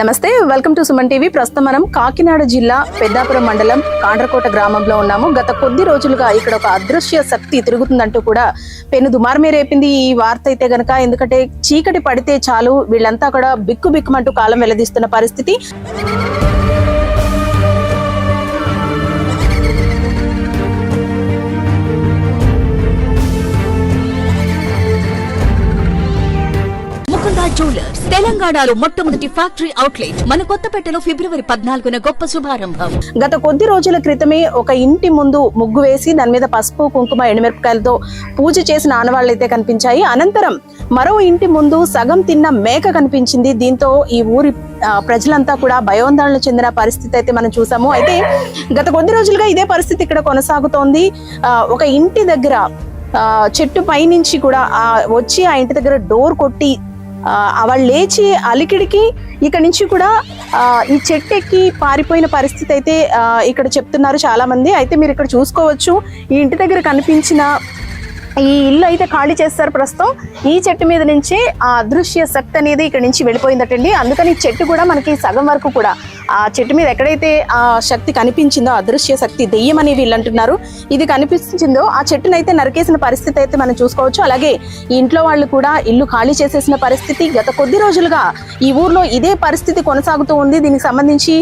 నమస్తే, welcome to Suman TV. ప్రస్తుతం మనం కాకినాడ జిల్లా పెద్దాపురం మండలం కాండ్రకోట గ్రామంలో ఉన్నాము. గత కొద్ది రోజులుగా ఇక్కడ ఒక అదృశ్య శక్తి తిరుగుతుందంటూ కూడా పెను దుమారమే రేపింది ఈ వార్త అయితే గనక. ఎందుకంటే చీకటి పడితే చాలు వీళ్ళంతా కూడా బిక్కుబిక్కుమంటూ కాలం వెల్లదీస్తున్న పరిస్థితి. జ్యువెలర్స్ తెలంగాణలో మొట్టమొదటి ఫ్యాక్టరీ అవుట్లెట్ మన కొత్తపేటలో ఫిబ్రవరి 14న గొప్ప శుభారంభం. గత కొద్ది రోజుల క్రితమే ఒక ఇంటి ముందు ముగ్గు వేసి దాని మీద పసుపు కుంకుమ ఎండుమిరపకాయలతో పూజ చేసిన ఆనవాళ్లైతే కనిపించాయి. అనంతరం మరో ఇంటి ముందు సగం తిన్న మేక కనిపించింది. దీంతో ఈ ఊరి ప్రజలంతా కూడా భయోందోళన చెందిన పరిస్థితి అయితే మనం చూసాము. అయితే గత కొద్ది రోజులుగా ఇదే పరిస్థితి ఇక్కడ కొనసాగుతోంది. ఒక ఇంటి దగ్గర చెట్టు పైనుంచి కూడా వచ్చి ఆ ఇంటి దగ్గర డోర్ కొట్టి వాళ్ళు లేచి అలికిడికి ఇక్కడ నుంచి కూడా ఈ చెట్టు ఎక్కి పారిపోయిన పరిస్థితి అయితే ఇక్కడ చెప్తున్నారు చాలా మంది. అయితే మీరు ఇక్కడ చూసుకోవచ్చు, ఈ ఇంటి దగ్గర కనిపించిన ఈ ఇల్లు అయితే ఖాళీ చేస్తారు ప్రస్తుతం. ఈ చెట్టు మీద నుంచి ఆ అదృశ్య శక్తి అనేది ఇక్కడ నుంచి వెళ్ళిపోయిందటండి. అందుకని చెట్టు కూడా మనకి సగం వరకు కూడా ఆ చెట్టు మీద ఎక్కడైతే ఆ శక్తి కనిపించిందో, అదృశ్య శక్తి దెయ్యం అని వీళ్ళు అంటున్నారు, ఇది కనిపించిందో ఆ చెట్టును అయితే నరికేసిన పరిస్థితి అయితే మనం చూసుకోవచ్చు. అలాగే ఈ ఇంట్లో వాళ్ళు కూడా ఇల్లు ఖాళీ చేసేసిన పరిస్థితి. గత కొద్ది రోజులుగా ఈ ఊర్లో ఇదే పరిస్థితి కొనసాగుతూ ఉంది. దీనికి సంబంధించి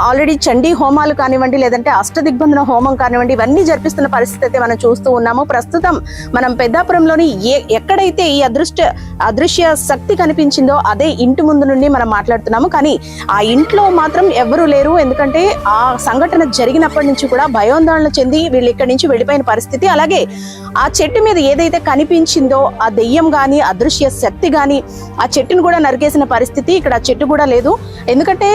ఆల్రెడీ చండీ హోమాలు కానివ్వండి, లేదంటే అష్టదిగ్బంధన హోమం కానివ్వండి, ఇవన్నీ జరిపిస్తున్న పరిస్థితి అయితే మనం చూస్తూ ఉన్నాము. ప్రస్తుతం మనం పెద్దాపురంలోని ఎక్కడైతే ఈ అదృశ్య శక్తి కనిపించిందో అదే ఇంటి ముందు నుండి మనం మాట్లాడుతున్నాము. కానీ ఆ ఇంట్లో మాత్రం ఎవరూ లేరు. ఎందుకంటే ఆ సంఘటన జరిగినప్పటి నుంచి కూడా భయోందోళన చెంది వీళ్ళు ఇక్కడి నుంచి వెళ్ళిపోయిన పరిస్థితి. అలాగే ఆ చెట్టు మీద ఏదైతే కనిపించిందో ఆ దెయ్యం గాని, అదృశ్య శక్తి గాని, ఆ చెట్టును కూడా నరికేసిన పరిస్థితి. ఇక్కడ ఆ చెట్టు కూడా లేదు. ఎందుకంటే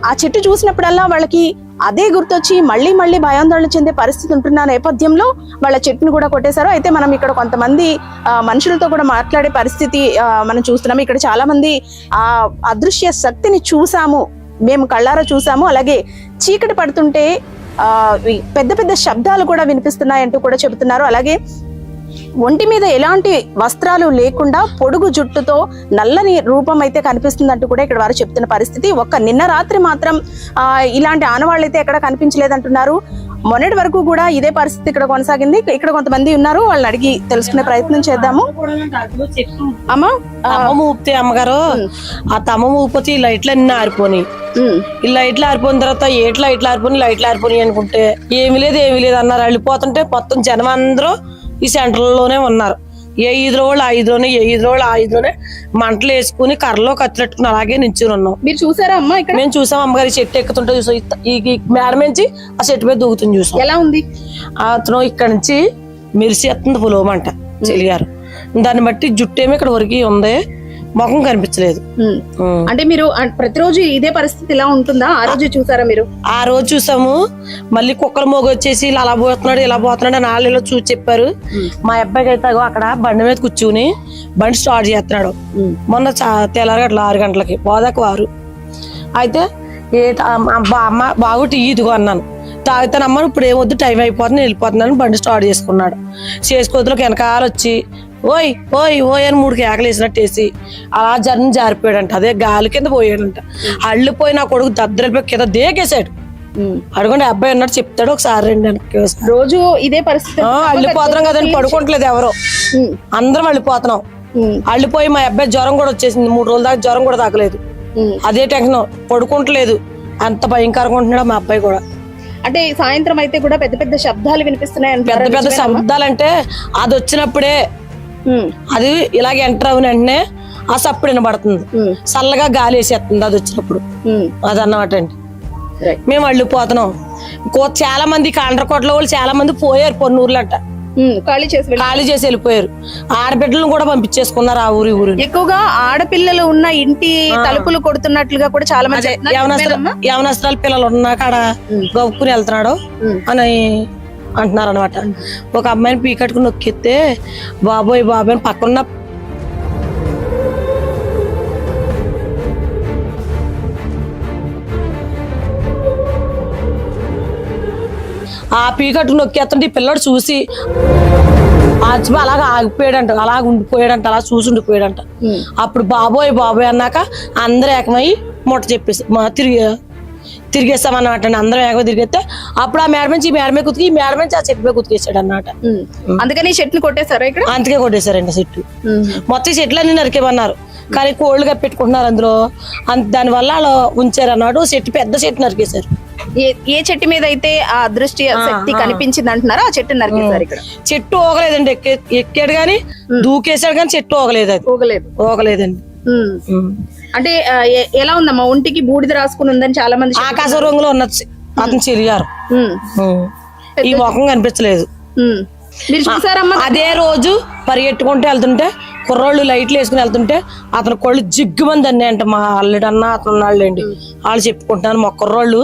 ఆ చెట్టు చూసినప్పుడల్లా వాళ్ళకి అదే గుర్తొచ్చి మళ్ళీ భయాందోళన చెందే పరిస్థితి ఉంటున్న నేపథ్యంలో వాళ్ళ చెట్టును కూడా కొట్టేశారు. అయితే మనం ఇక్కడ కొంతమంది మనుషులతో కూడా మాట్లాడే పరిస్థితి మనం చూస్తున్నాము. ఇక్కడ చాలా మంది ఆ అదృశ్య శక్తిని చూసాము, మేము కళ్ళారా చూసాము. అలాగే చీకటి పడుతుంటే పెద్ద పెద్ద శబ్దాలు కూడా వినిపిస్తున్నాయంటూ కూడా చెబుతున్నారు. అలాగే ఒంటి మీద ఎలాంటి వస్త్రాలు లేకుండా పొడుగు జుట్టుతో నల్లని రూపం అయితే కనిపిస్తుందంటూ కూడా ఇక్కడ వారు చెప్తున్న పరిస్థితి. నిన్న రాత్రి మాత్రం ఇలాంటి ఆనవాళ్ళు అయితే ఎక్కడ కనిపించలేదంటున్నారు. మొన్నటి వరకు కూడా ఇదే పరిస్థితి ఇక్కడ కొనసాగింది. ఇక్కడ కొంతమంది ఉన్నారు, వాళ్ళని అడిగి తెలుసుకునే ప్రయత్నం చేద్దాము. అమ్మా, తమ్మ ఊపితే అమ్మగారు ఆ తమ్మ ఊపితే ఈ లైట్లు అన్ని ఆరిపోయి, ఈ లైట్లు ఆరిపోయిన తర్వాత ఏట్లా లైట్లు ఆరిపోయి అనుకుంటే ఏమీ లేదు అన్నారు. వెళ్ళిపోతుంటే మొత్తం జనం అందరూ ఈ సెంటర్లోనే ఉన్నారు. ఏ ఈదులో వాళ్ళు ఆ ఈదులోనే మంటలు వేసుకుని కర్రలో కత్తిరెట్టుకుని అలాగే నించుని ఉన్నాం. మీరు చూసారా అమ్మా? ఇక్కడ మేము చూసాం అమ్మగారి చెట్టు ఎక్కుతుంటే చూసాం. ఈ మేడ నుంచి ఆ చెట్టు మీద దూకుతుంది చూసాం. ఎలా ఉంది? అతను ఇక్కడ నుంచి మెరిసి ఎత్తుంది పులోమంట చెలిగారు. దాన్ని బట్టి జుట్టు ఏమో ఇక్కడ వరకు ఉంది, ముఖం కనిపించలేదు. అంటే మీరు ప్రతిరోజు ఇదే పరిస్థితి ఇలా ఉంటుందా? ఆ రోజు చూసారా మీరు? ఆ రోజు చూసాము. మళ్ళీ కుక్కల మోగ వచ్చేసి అలా పోతున్నాడు ఇలా పోతున్నాడు అని వాళ్ళు చూసి చెప్పారు. మా అబ్బాయికి అయితే అక్కడ బండి మీద కూర్చుని బండి స్టార్ట్ చేస్తున్నాడు. మొన్న తెల్లారి గట్ల 6 గంటలకి పోదాక వారు అయితే అమ్మ బాగు టీ ఇదిగో అన్నాను. తాగుతానమ్మా ఇప్పుడు ఏమొద్దు టైం అయిపోతుంది వెళ్ళిపోతున్నాను బండి స్టార్ట్ చేసుకున్నాడు. చేసుకోతులోకి వెనకాల వచ్చి ఓయ్ ఓయ్ ఓయ్ అని 3 కేకలు వేసినట్టు వేసి అలా జారిపోయాడంట. అదే గాలి కింద పోయాడంట. అల్లిపోయి నా కొడుకు దద్దరిపోయి కింద దేకేసాడు. అడుగుండి అబ్బాయి అన్నట్టు చెప్తాడు. ఒకసారి రండి రోజు ఇదే పరిస్థితి. అల్లిపోతున్నాం కదండి, పడుకోవట్లేదు ఎవరో, అందరం అల్లిపోతున్నాం. అల్లిపోయి మా అబ్బాయి జ్వరం కూడా వచ్చేసింది. 3 రోజుల దాకా జ్వరం కూడా తాకలేదు. అదే టెన్షన్, పడుకుంటలేదు. అంత భయంకరంగా ఉంటున్నాడు మా అబ్బాయి కూడా. అంటే సాయంత్రం అయితే కూడా పెద్ద పెద్ద శబ్దాలు వినిపిస్తున్నాయి. పెద్ద శబ్దాలు అంటే అది వచ్చినప్పుడే అది ఇలాగే ఎంటర్ అయిన వెంటనే ఆ సప్పుడు వినబడుతుంది, చల్లగా గాలి వేసేస్తుంది అది వచ్చినప్పుడు. అది అన్నమాట అండి. మేము వెళ్ళిపోతున్నాం. చాలా మంది కాండ్రకోటలో వాళ్ళు చాలా మంది పోయారు. పొన్నూర్లంట ఖాళీ చేసి వెళ్ళిపోయారు. ఆడబిడ్డలను కూడా పంపించేసుకున్నారు ఆ ఊరి. ఎక్కువగా ఆడపిల్లలు ఉన్న ఇంటి తలుపులు కొడుతున్నట్లుగా కూడా చాలా మంది యవనస్త్రాల పిల్లలు ఉన్నా కాడ గవ్వుకుని వెళ్తున్నాడు అని అంటున్నారు అనమాట. ఒక అమ్మాయిని పీకట్టుకుని నొక్కితే బాబోయ్ అని పక్కన ఆ పీకట్టు నొక్కేస్తుంటే ఈ పిల్లడు చూసి అలాగ ఆగిపోయాడంట, అలాగ ఉండిపోయాడంట, అలా చూసి ఉండిపోయాడంట. అప్పుడు బాబోయ్ బాబోయ్ అన్నాక అందరూ ఏకమై ముట్ట చెప్పేసి తిరిగేస్తామన్నమాట అండి. అందరం ఏకో తిరిగేస్తే అప్పుడు ఆ మేడ నుంచి ఈ మేడ మీద కుతికి ఈ మేడ నుంచి ఆ చెట్టు మీద కుతికేసాడు అన్నమాట. అందుకని ఈ చెట్టుని కొట్టేశారా ఇక్కడ? అందుకే కొట్టేశారండి చెట్టు. మొత్తం చెట్లు అన్ని నరికేమన్నారు కానీ కోళ్ళుగా పెట్టుకుంటున్నారు అందులో. దానివల్ల అలా ఉంచారు అన్నాడు. చెట్టు పెద్ద చెట్టు నరికేశారు. ఏ చెట్టు మీద అయితే ఆ అదృష్టి శక్తి కనిపించింది అంటున్నారో ఆ చెట్టు నరికేశారు ఇక్కడ. చెట్టు ఓగలేదండి. ఎక్కాడు కానీ దూకేశాడు కానీ చెట్టు ఓగలేదు. అది ఓగలేదండి. అంటే ఎలా ఉందమ్మా? ఒంటికి బూడిద రాసుకుని ఉందని చాలా మంది. ఆకాశ రంగులో ఉన్నది అతను చెరిగారు. ఈ ముఖం కనిపించలేదు. మీరు చూసారమ్మా? అదే రోజు పరిగెట్టుకుంటూ వెళ్తుంటే కుర్రోళ్ళు లైట్లు వేసుకుని వెళ్తుంటే అతను కొళ్ళు జిగ్గుమంది అన్నీ అంట. మా అల్లుడన్నా అతను ఉన్నాళ్ళు అండి. వాళ్ళు చెప్పుకుంటున్నారు మా కుర్రోళ్ళు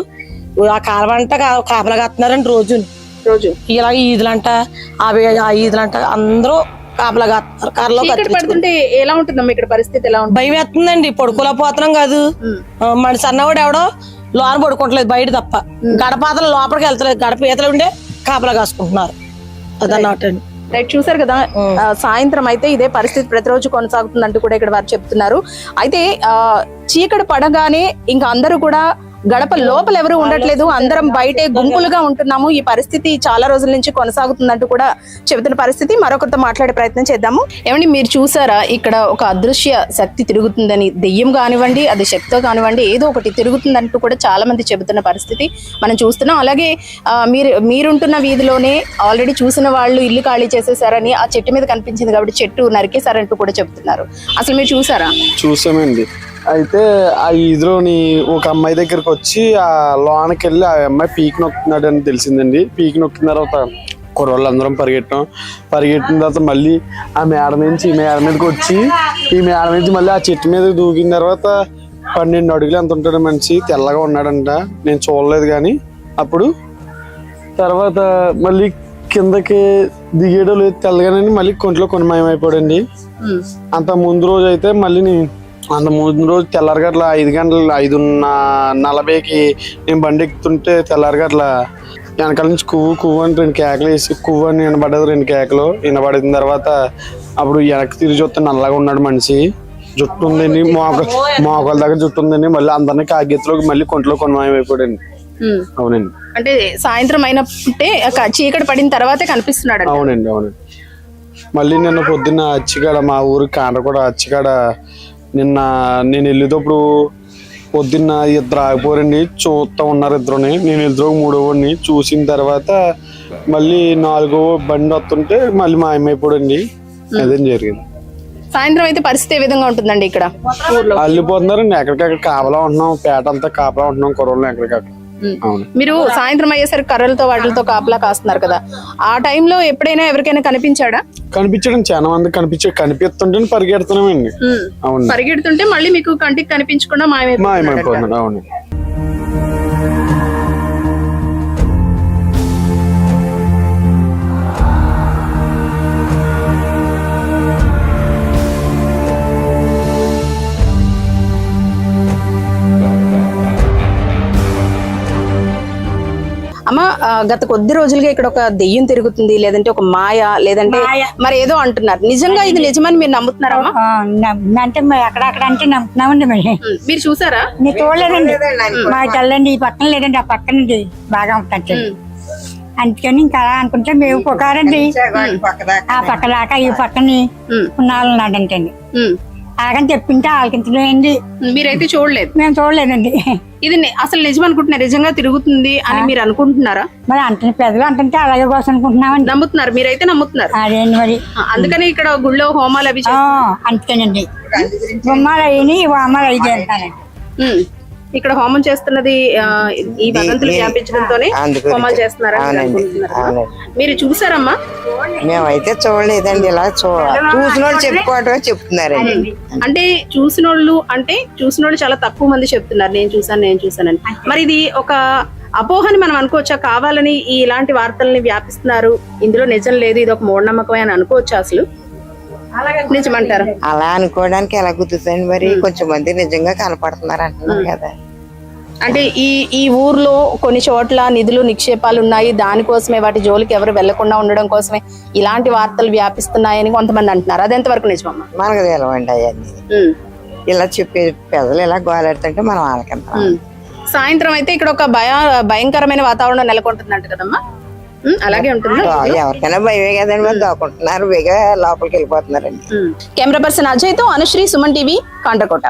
ఆ కాలవంట కాపలా కాస్తున్నారండి రోజు ఇలా ఈదులంట ఆ ఈదులంట అందరూ కాపలా కాస్తున్నారు. కర్రలో పడుతుంటే ఎలా ఉంటుందమ్మా ఇక్కడ పరిస్థితి? ఎలా ఉంటుంది? భయం వేస్తుందండి. పడుకోలేకపోతున్నాం కాదు. మన సన్నవాడు ఎవడో లోన పడుకోవట్లేదు బయట తప్ప. గడపాతలు లోపలికి వెళ్తలేదు. గడప ఈతలు ఉండే కాపలా కాసుకుంటున్నారు. అదన్నమాట అండి. రైట్, చూసారు కదా. సాయంత్రం అయితే ఇదే పరిస్థితి ప్రతిరోజు కొనసాగుతుందంటూ కూడా ఇక్కడ వారు చెప్తున్నారు. అయితే చీకటి పడగానే ఇంకా అందరూ కూడా గడప లోపల ఎవరు ఉండట్లేదు, అందరం బయటే గుంపులుగా ఉంటున్నాము. ఈ పరిస్థితి చాలా రోజుల నుంచి కొనసాగుతుందంటూ కూడా చెబుతున్న పరిస్థితి. మరొకరితో మాట్లాడే ప్రయత్నం చేద్దాము. ఏమండి, మీరు చూసారా ఇక్కడ ఒక అదృశ్య శక్తి తిరుగుతుందని? దెయ్యం కానివ్వండి, అది శక్తితో కానివ్వండి, ఏదో ఒకటి తిరుగుతుందంటూ కూడా చాలా మంది చెబుతున్న పరిస్థితి మనం చూస్తున్నాం. అలాగే మీరుంటున్న వీధిలోనే ఆల్రెడీ చూసిన వాళ్ళు ఇల్లు ఖాళీ చేసేసారని ఆ చెట్టు మీద కనిపించింది కాబట్టి చెట్టు నరికేశారంటూ కూడా చెప్తున్నారు. అసలు మీరు చూసారా? చూసామండి. అయితే ఆ ఈదులోని ఒక అమ్మాయి దగ్గరకు వచ్చి ఆ లోనకి వెళ్ళి ఆ అమ్మాయి పీక్ నొక్కుతున్నాడు అని తెలిసిందండి. పీక్ నొక్కిన తర్వాత కుర్రోళ్ళందరం పరిగెట్టిన తర్వాత మళ్ళీ ఆ మేడ నుంచి ఈ మేడ మీదకి వచ్చి ఈ మేడ నుంచి మళ్ళీ ఆ చెట్టు మీద దూకిన తర్వాత 12 అడుగులు ఎంత ఉంటాడు మనిషి, తెల్లగా ఉన్నాడంట. నేను చూడలేదు కానీ అప్పుడు. తర్వాత మళ్ళీ కిందకి దిగేయడం లేదు తెల్లగానే మళ్ళీ కొంట్లో కొనమయమైపోయాడండి. అంత ముందు రోజు అయితే మళ్ళీ అంత ముందు రోజు తెల్లారగట్ల 5:40కి నేను బండి ఎక్కుతుంటే తెల్లారగట్ల వెనకాల నుంచి కువ్వు అని 2 కేకలు వేసి కువ్వు అని వినబడ్డది. 2 కేకలు వినబడిన తర్వాత అప్పుడు వెనక్కి తిరిగి చూస్తే నల్లగా ఉన్నాడు మనిషి. జుట్టు ఉందండి, మోకాల దగ్గర జుట్టు ఉందండి. మళ్ళీ అందరినీ కాగెత్తులోకి మళ్ళీ కొంట్లో కొనమయమైపోయాడండి. అవునండి. అంటే సాయంత్రం అయినట్టే చీకటి పడిన తర్వాతే కనిపిస్తున్నాడు. అవునండి. మళ్ళీ నిన్న పొద్దున్న అచ్చికాడ మా ఊరు కాండ్రగూడ అచ్చికాడ నిన్న నేను వెళ్ళేటప్పుడు పొద్దున్న 2 ఆగిపోరండి. చూస్తూ ఉన్నారు 2ని. నేను 3వని చూసిన తర్వాత మళ్ళీ 4వ బండి వస్తుంటే మళ్ళీ మాయమైపోడండి. అదేం జరిగింది. సాయంత్రం అయితే పరిస్థితి ఏ విధంగా ఉంటుందండి ఇక్కడ? అల్లిపోతున్నారండి. ఎక్కడికక్కడ కాపలా ఉంటున్నాం. పేట అంతా కాపలా ఉంటున్నాం. కుర్రోళ్ళు ఎక్కడికక్కడ. మీరు సాయంత్రం అయ్యేసరికి కర్రలతో వాటితో కాపలా కాస్తున్నారు కదా, ఆ టైంలో ఎప్పుడైనా ఎవరికైనా కనిపించాడా? కనిపించడం చాలా మంది కనిపిస్తుంటే పరిగెడుతున్నామండి. అవును, పరిగెడుతుంటే మళ్ళీ మీకు కంటికి కనిపించకుండా మాయమైపోతున్నాడు. అవును. అమ్మ, గత కొద్ది రోజులుగా ఇక్కడ ఒక దెయ్యం తిరుగుతుంది, లేదంటే ఒక మాయ, లేదంటే మరి ఏదో అంటున్నారు. నిజంగా ఇది నిజమని మీరు నమ్ముతున్నారా? అంటే అక్కడక్కడ అంటే నమ్ముతున్నామండి. మీరు చూసారా? నేను చూడలేదండి. మాకు తెల్లండి ఈ పక్కన లేదండి, ఆ పక్కనండి బాగా ఉంటుంది. అందుకని ఇంకా అనుకుంటే మేము పుకారండి ఆ పక్క దాకా ఈ పక్కని ఉన్నాడంటండి. అలాగని చెప్పింటే ఆలకించలేండి. మీరైతే చూడలేదు? మేము చూడలేదండి. ఇది అసలు నిజం అనుకుంటున్నారు? నిజంగా తిరుగుతుంది అని మీరు అనుకుంటున్నారా? మరి అంటే పెద్దలు అంటుంటే అలాగే కోసం అనుకుంటున్నామండి. నమ్ముతున్నారు? మీరైతే నమ్ముతున్నారు? అదేంటి మరి. అందుకని ఇక్కడ గుళ్ళో హోమాలు అవి అంతేనండి. గుమ్మాలు అయ్యి హోమాలు అవి చేస్తానండి. ఇక్కడ హోమం చేస్తున్నది ఈ వదంతులు వ్యాపించడంతోనే హోమాలు చేస్తున్నారని అనుకుంటున్నారు. మీరు చూసారమ్మా? మేమైతే చూడలేదండి. ఇలా చూసిన వాళ్ళు చెప్పుకోవటం చెప్తున్నారండి. అంటే చూసిన వాళ్ళు చాలా తక్కువ మంది చెప్తున్నారు నేను చూసానని. మరి ఇది ఒక అపోహని మనం అనుకోవచ్చా? కావాలని ఇలాంటి వార్తల్ని వ్యాపిస్తున్నారు, ఇందులో నిజం లేదు, ఇది ఒక మూఢనమ్మకం అని అనుకోవచ్చా? అసలు నిజమంటారు? అలా అనుకోవడానికి ఎలా కుదురుతుంది మరి? కొంచెం మంది నిజంగా కనపడుతున్నారు అంటున్నారు కదా. అంటే ఈ ఊర్లో కొన్ని చోట్ల నిధులు నిక్షేపాలు ఉన్నాయి, దానికోసమే వాటి జోలికి ఎవరు వెళ్లకుండా ఉండడం కోసమే ఇలాంటి వార్తలు వ్యాపిస్తున్నాయని కొంతమంది అంటున్నారు. అది ఎంతవరకు నిజమమ్మా? మనకు తెలవండి అవన్నీ. ఇలా చెప్పే పెద్దలు ఇలా గోలాడుతుంటే మనం వాళ్ళకెంత సాయంత్రం అయితే ఇక్కడ ఒక భయంకరమైన వాతావరణం నెలకొంటుందంట కదమ్మా. అలాగే ఉంటుంది. ఎవరికైనా భయమే కదండి, మరి దాక్కుంటున్నారు, బేగా లోపలికి వెళ్ళిపోతున్నారండి. కెమెరా పర్సన్ అజయ్ తో అనుశ్రీ, సుమన్ టీవీ, కాండ్రకోట.